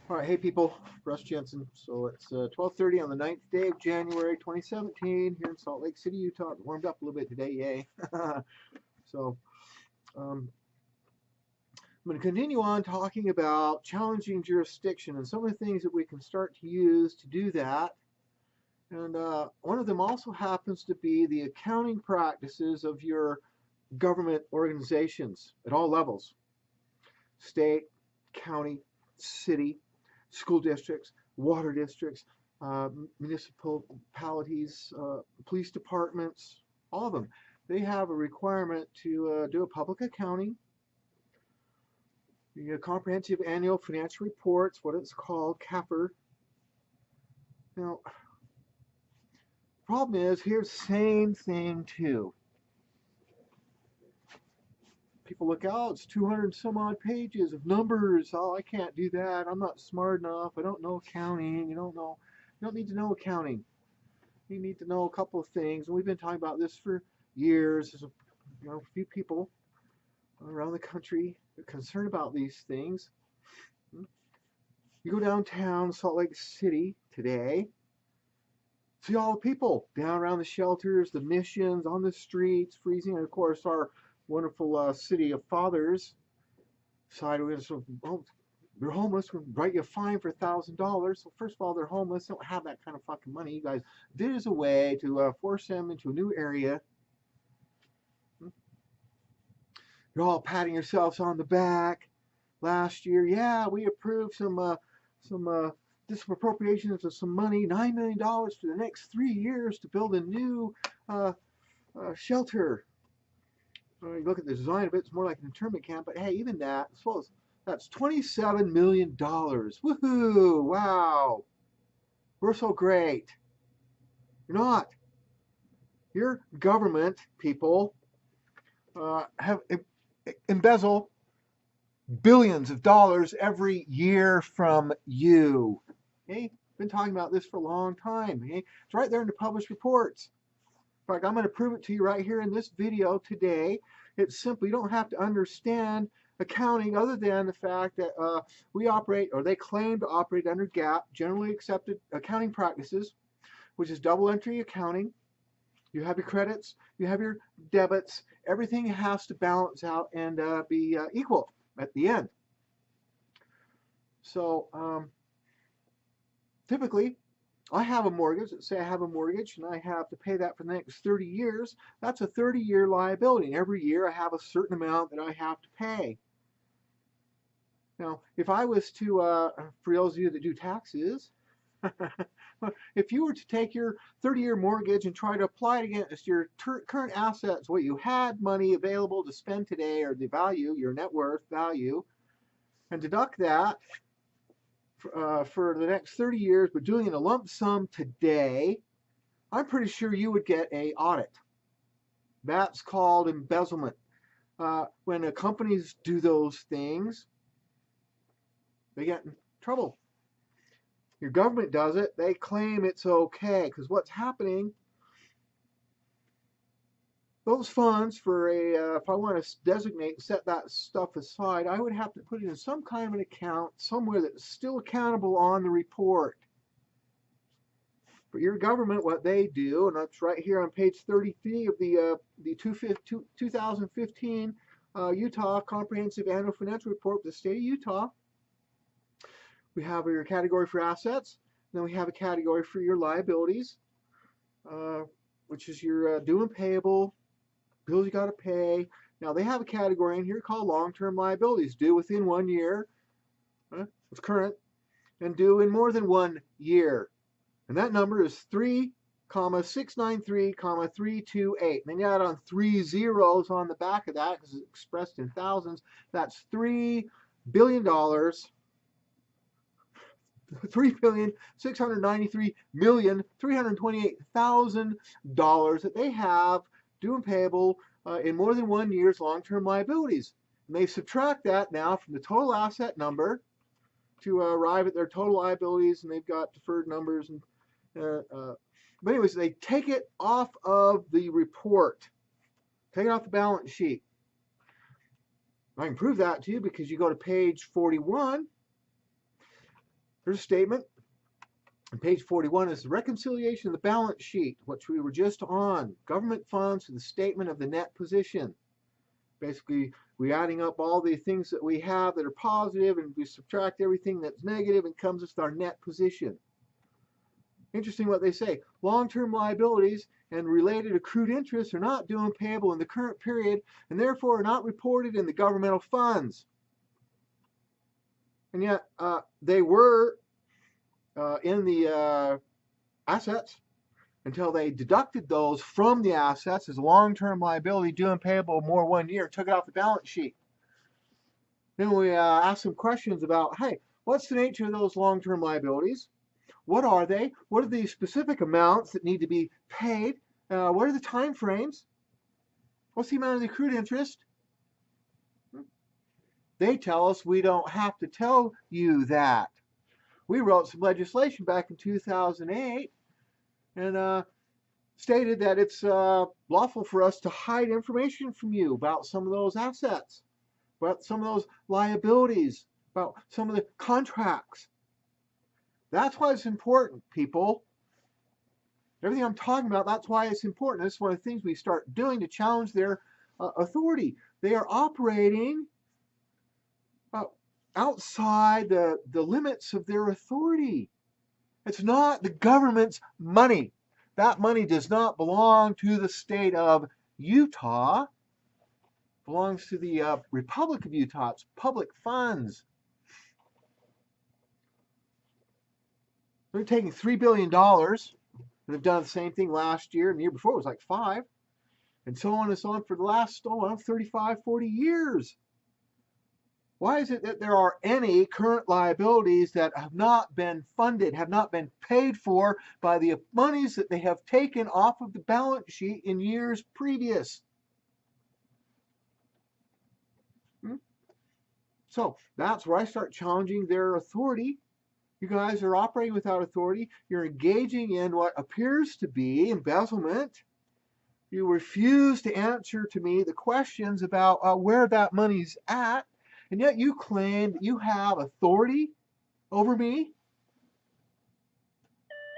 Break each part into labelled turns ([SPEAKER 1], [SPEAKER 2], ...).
[SPEAKER 1] All right, hey people, Russ Jensen. So it's 12:30 on the 9th day of January 2017 here in Salt Lake City, Utah. It warmed up a little bit today, yay. so um, I'm going to continue on talking about challenging jurisdiction and some of the things that we can start to use to do that. And one of them also happens to be the accounting practices of your government organizations at all levels: state, county, city, school districts, water districts, municipalities, police departments, all of them. They have a requirement to do a public accounting, the comprehensive annual financial reports, what it's called, CAFR. Now, the problem is, here's the same thing too. People look out, it's 200 and some odd pages of numbers. Oh, I can't do that. I'm not smart enough. I don't know accounting. You don't need to know accounting. You need to know a couple of things. And we've been talking about this for years. There's a few people around the country concerned about these things. You go downtown Salt Lake City today, see all the people down around the shelters, the missions, on the streets, freezing, and of course our wonderful city of fathers decided we're going to, oh, they're homeless, we're going to write you a fine for $1,000. So first of all, they're homeless, they don't have that kind of fucking money. You guys did it as a way to force them into a new area. You're all patting yourselves on the back. Last year, yeah, we approved some disappropriations of some money, $9 million for the next 3 years to build a new shelter. You look at the design of it, it's more like an internment camp, but hey, even that, I suppose that's $27 million. Woohoo! Wow! We're so great. You're not. Your government people have embezzle billions of dollars every year from you. Okay? Been talking about this for a long time. Okay? It's right there in the published reports. In fact, I'm going to prove it to you right here in this video today. It's simple. You don't have to understand accounting other than the fact that we operate, or they claim to operate under GAAP, generally accepted accounting practices, which is double entry accounting. You have your credits, you have your debits. Everything has to balance out and be equal at the end. So typically, I have a mortgage. Let's say I have a mortgage and I have to pay that for the next 30 years. That's a 30-year liability. And every year I have a certain amount that I have to pay. Now, if I was to, for those of you that do taxes, if you were to take your 30-year mortgage and try to apply it against your current assets, what you had money available to spend today, or the value, your net worth value, and deduct that for the next 30 years, but doing it in a lump sum today, I'm pretty sure you would get an audit. That's called embezzlement. When companies do those things, they get in trouble. Your government does it, they claim it's okay, because what's happening, those funds for if I want to designate and set that stuff aside, I would have to put it in some kind of an account somewhere that's still accountable on the report. For your government, what they do, and that's right here on page 33 of the 2015 Utah Comprehensive Annual Financial Report for the state of Utah. We have your category for assets, then we have a category for your liabilities, which is your due and payable, bills you got to pay. Now they have a category in here called long-term liabilities, due within 1 year, it's current, and due in more than 1 year. And that number is 3,693,328. And then you add on 3 zeros on the back of that because it's expressed in thousands. That's $3 billion. $3,693,328,000 that they have due and payable in more than 1 year's long-term liabilities. And they subtract that now from the total asset number to arrive at their total liabilities, and they've got deferred numbers. And but anyways, they take it off of the report, take it off the balance sheet. I can prove that to you because you go to page 41. There's a statement. On page 41 is the reconciliation of the balance sheet, which we were just on. Government funds to the statement of the net position. Basically, we're adding up all the things that we have that are positive, and we subtract everything that's negative, and comes with our net position. Interesting what they say. Long-term liabilities and related accrued interest are not due and payable in the current period, and therefore are not reported in the governmental funds. And yet, they were in the assets until they deducted those from the assets as a long-term liability due and payable more 1 year, took it off the balance sheet. Then we asked some questions about, hey, what's the nature of those long-term liabilities? What are they? What are the specific amounts that need to be paid? What are the time frames? What's the amount of the accrued interest? They tell us we don't have to tell you that. We wrote some legislation back in 2008 and stated that it's lawful for us to hide information from you about some of those assets, about some of those liabilities, about some of the contracts. That's why it's important, people. Everything I'm talking about, that's why it's important. That's one of the things we start doing to challenge their authority. They are operating outside the limits of their authority. It's not the government's money. That money does not belong to the state of Utah. It belongs to the Republic of Utah. It's public funds. They're taking $3 billion. They've done the same thing last year, and the year before it was like 5, and so on and so on for the last 35, 40 years. Why is it that there are any current liabilities that have not been funded, have not been paid for by the monies that they have taken off of the balance sheet in years previous? So that's where I start challenging their authority. You guys are operating without authority. You're engaging in what appears to be embezzlement. You refuse to answer to me the questions about where that money's at. And yet you claim that you have authority over me.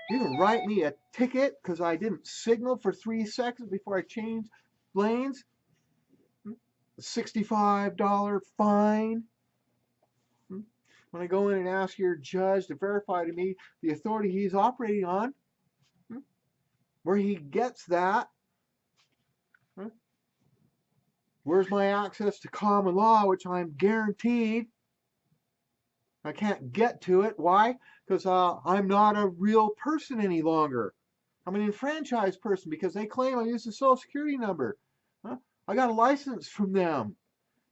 [SPEAKER 1] You can write me a ticket because I didn't signal for 3 seconds before I changed lanes. A $65 fine. When I go in and ask your judge to verify to me the authority he's operating on, where he gets that, where's my access to common law, which I'm guaranteed? I can't get to it. Why? Because I'm not a real person any longer. I'm an enfranchised person because they claim I used a social security number. I got a license from them.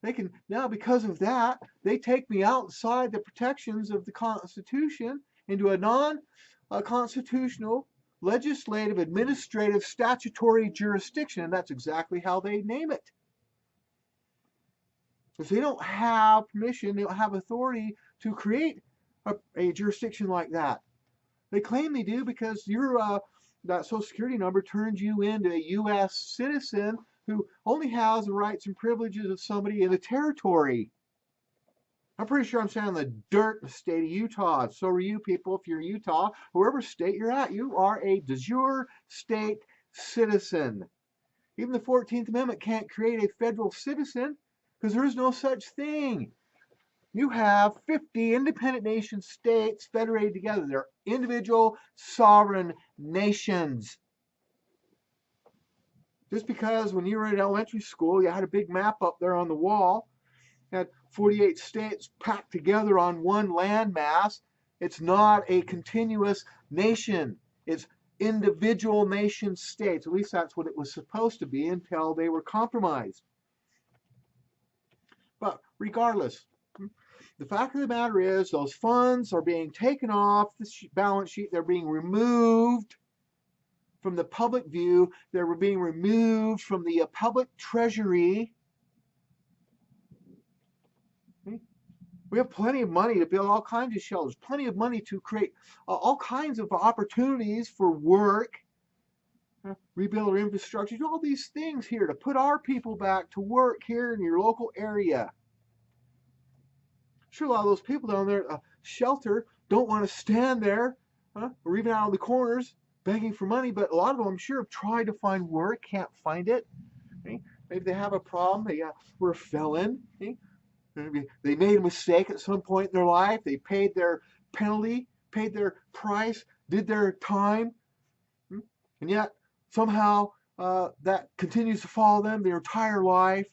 [SPEAKER 1] They can now, because of that, they take me outside the protections of the Constitution into a non-constitutional legislative, administrative, statutory jurisdiction, and that's exactly how they name it. Because they don't have permission, they don't have authority to create a jurisdiction like that. They claim they do because that social security number turns you into a U.S. citizen who only has the rights and privileges of somebody in a territory. I'm pretty sure I'm saying in the dirt in the state of Utah. So are you people if you're Utah, wherever state you're at, you are a de jure state citizen. Even the 14th Amendment can't create a federal citizen because there is no such thing. You have 50 independent nation states federated together. They're individual sovereign nations. Just because when you were in elementary school, you had a big map up there on the wall, had 48 states packed together on one landmass, it's not a continuous nation. It's individual nation states. At least that's what it was supposed to be until they were compromised. But regardless, the fact of the matter is those funds are being taken off the balance sheet. They're being removed from the public view. They're being removed from the public treasury. We have plenty of money to build all kinds of shelters, plenty of money to create all kinds of opportunities for work, rebuild our infrastructure, do all these things here to put our people back to work here in your local area. Sure, a lot of those people down there, shelter, don't want to stand there, or even out on the corners begging for money. But a lot of them, I'm sure, have tried to find work, can't find it. Okay? Maybe they have a problem. They were a felon. Okay? Maybe they made a mistake at some point in their life. They paid their penalty, paid their price, did their time, and yet somehow that continues to follow them their entire life.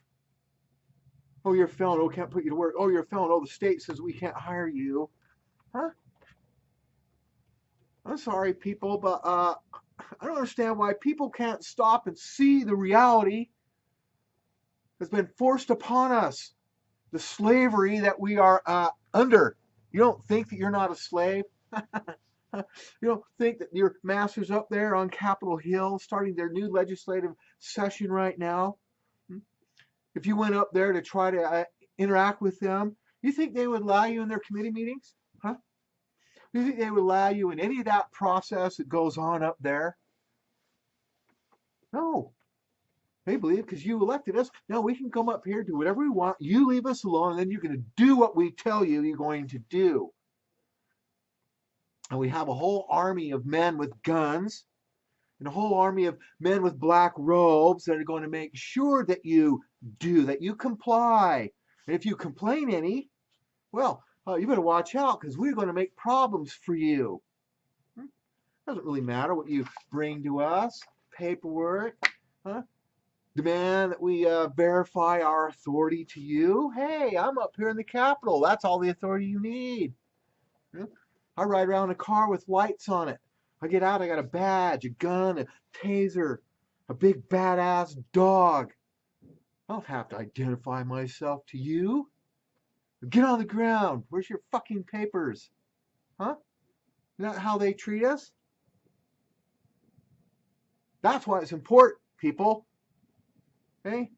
[SPEAKER 1] Oh, you're a felon. Oh, can't put you to work. Oh, you're a felon. Oh, the state says we can't hire you. Huh? I'm sorry, people, but I don't understand why people can't stop and see the reality that's been forced upon us, the slavery that we are under. You don't think that you're not a slave? You don't think that your master's up there on Capitol Hill starting their new legislative session right now? If you went up there to try to interact with them, you think they would allow you in their committee meetings? Huh? You think they would allow you in any of that process that goes on up there? No. They believe because you elected us, now we can come up here, do whatever we want. You leave us alone, and then you're going to do what we tell you you're going to do. And we have a whole army of men with guns and a whole army of men with black robes that are going to make sure that you do, that you comply. And if you complain any, well, you better watch out because we're going to make problems for you. Doesn't really matter what you bring to us. Paperwork, demand that we verify our authority to you. Hey, I'm up here in the Capitol. That's all the authority you need. I ride around in a car with lights on it. I get out, I got a badge, a gun, a taser, a big badass dog. I don't have to identify myself to you. Get on the ground. Where's your fucking papers? Huh? Isn't that how they treat us? That's why it's important, people. Okay?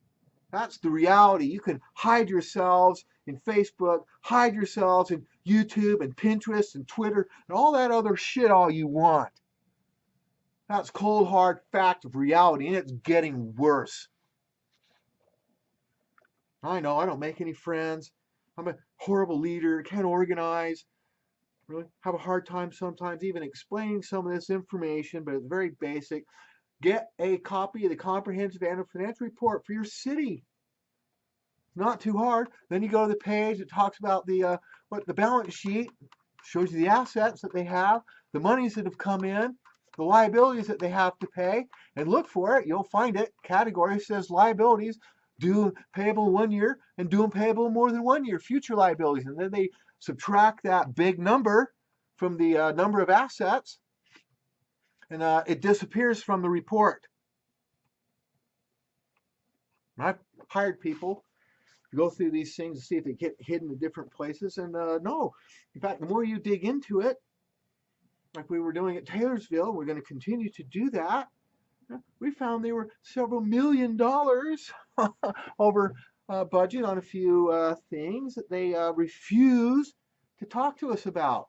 [SPEAKER 1] That's the reality. You can hide yourselves in Facebook, hide yourselves in YouTube and Pinterest and Twitter and all that other shit all you want. That's cold, hard fact of reality, and it's getting worse. I know, I don't make any friends. I'm a horrible leader, can't organize. Really have a hard time sometimes even explaining some of this information, but it's very basic. Get a copy of the Comprehensive Annual Financial Report for your city. Not too hard. Then you go to the page that talks about the balance sheet, shows you the assets that they have, the monies that have come in, the liabilities that they have to pay, and look for it. You'll find it. Category says liabilities due payable 1 year and due and payable more than 1 year, future liabilities. And then they subtract that big number from the number of assets, and it disappears from the report. I've hired people to go through these things to see if they get hidden in different places, and no. In fact, the more you dig into it, like we were doing at Taylorsville, we're going to continue to do that. We found they were several $1 million over budget on a few things that they refuse to talk to us about.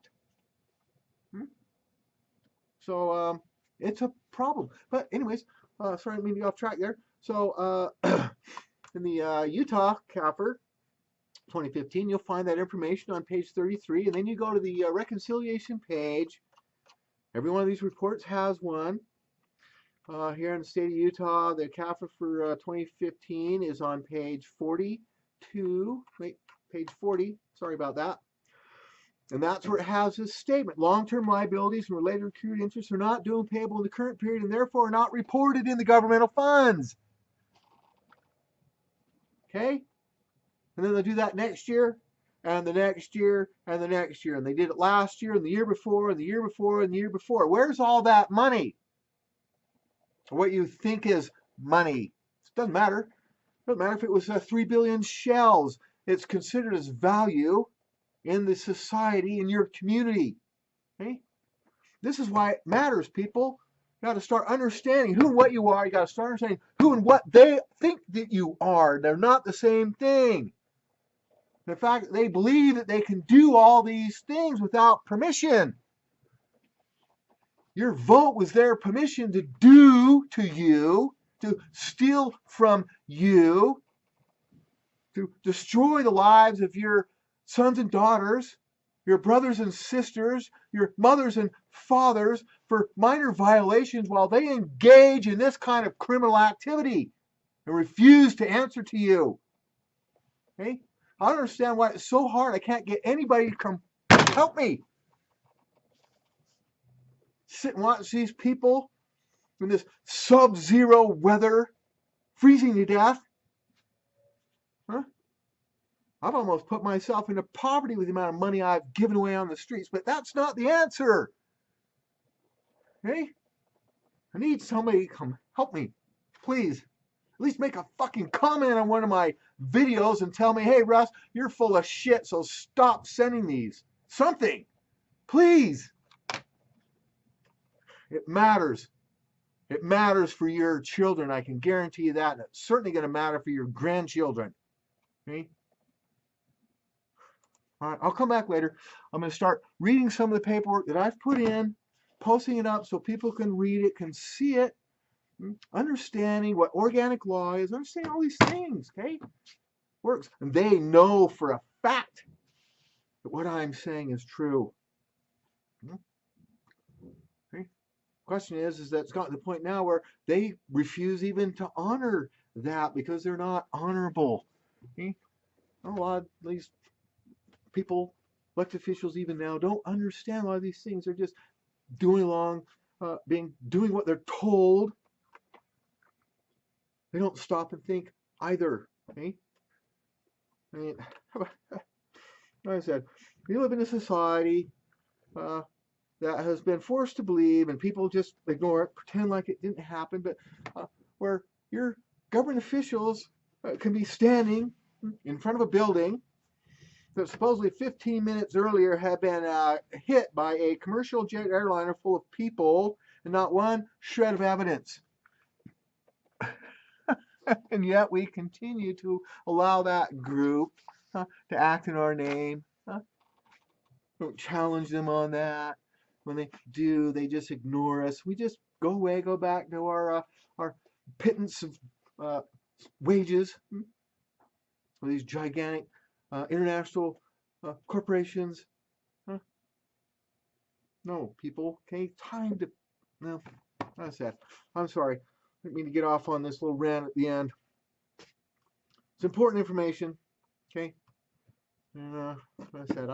[SPEAKER 1] So it's a problem. But anyways, sorry, I didn't mean to get off track there. So in the Utah CAFR 2015, you'll find that information on page 33, and then you go to the reconciliation page. Every one of these reports has one. Here in the state of Utah, the CAFR for 2015 is on page 42. Wait, page 40. Sorry about that. And that's where it has this statement. Long-term liabilities and related accrued interests are not due and payable in the current period and therefore are not reported in the governmental funds. Okay? And then they'll do that next year, and the next year, and the next year. And they did it last year, and the year before, and the year before, and the year before. Where's all that money? What you think is money. It doesn't matter. It doesn't matter if it was 3 billion shells. It's considered as value in the society, in your community. Okay? This is why it matters, people. You got to start understanding who and what you are. You got to start understanding who and what they think that you are. They're not the same thing. In fact, they believe that they can do all these things without permission. Your vote was their permission to do to you, to steal from you, to destroy the lives of your sons and daughters, your brothers and sisters, your mothers and fathers for minor violations while they engage in this kind of criminal activity and refuse to answer to you. Okay? I don't understand why it's so hard. I can't get anybody to come help me. Sit and watch these people in this sub-zero weather, freezing to death. Huh? I've almost put myself into poverty with the amount of money I've given away on the streets, but that's not the answer. Okay? I need somebody to come help me. Please. At least make a fucking comment on one of my videos and tell me, hey, Russ, you're full of shit, so stop sending these. Something. Please. It matters. It matters for your children. I can guarantee you that. And it's certainly going to matter for your grandchildren. Okay? All right, I'll come back later. I'm going to start reading some of the paperwork that I've put in, posting it up so people can read it, can see it, understanding what organic law is, understanding all these things, okay? Works. And they know for a fact that what I'm saying is true. Okay? Question is that it's gotten to the point now where they refuse even to honor that because they're not honorable. Okay? A lot of these people, elected officials even now, don't understand a lot of these things. They're just doing doing what they're told. They don't stop and think either. Okay? I mean, like I said, we live in a society that has been forced to believe, and people just ignore it, pretend like it didn't happen, but where your government officials can be standing in front of a building that supposedly 15 minutes earlier had been hit by a commercial jet airliner full of people and not one shred of evidence. And yet we continue to allow that group to act in our name. Don't challenge them on that. When they do, they just ignore us. We just go away, go back to our pittance of wages. These gigantic international corporations. No, people. Okay, time to. No, that's that. I'm sorry. I didn't mean to get off on this little rant at the end. It's important information. Okay. And like I said,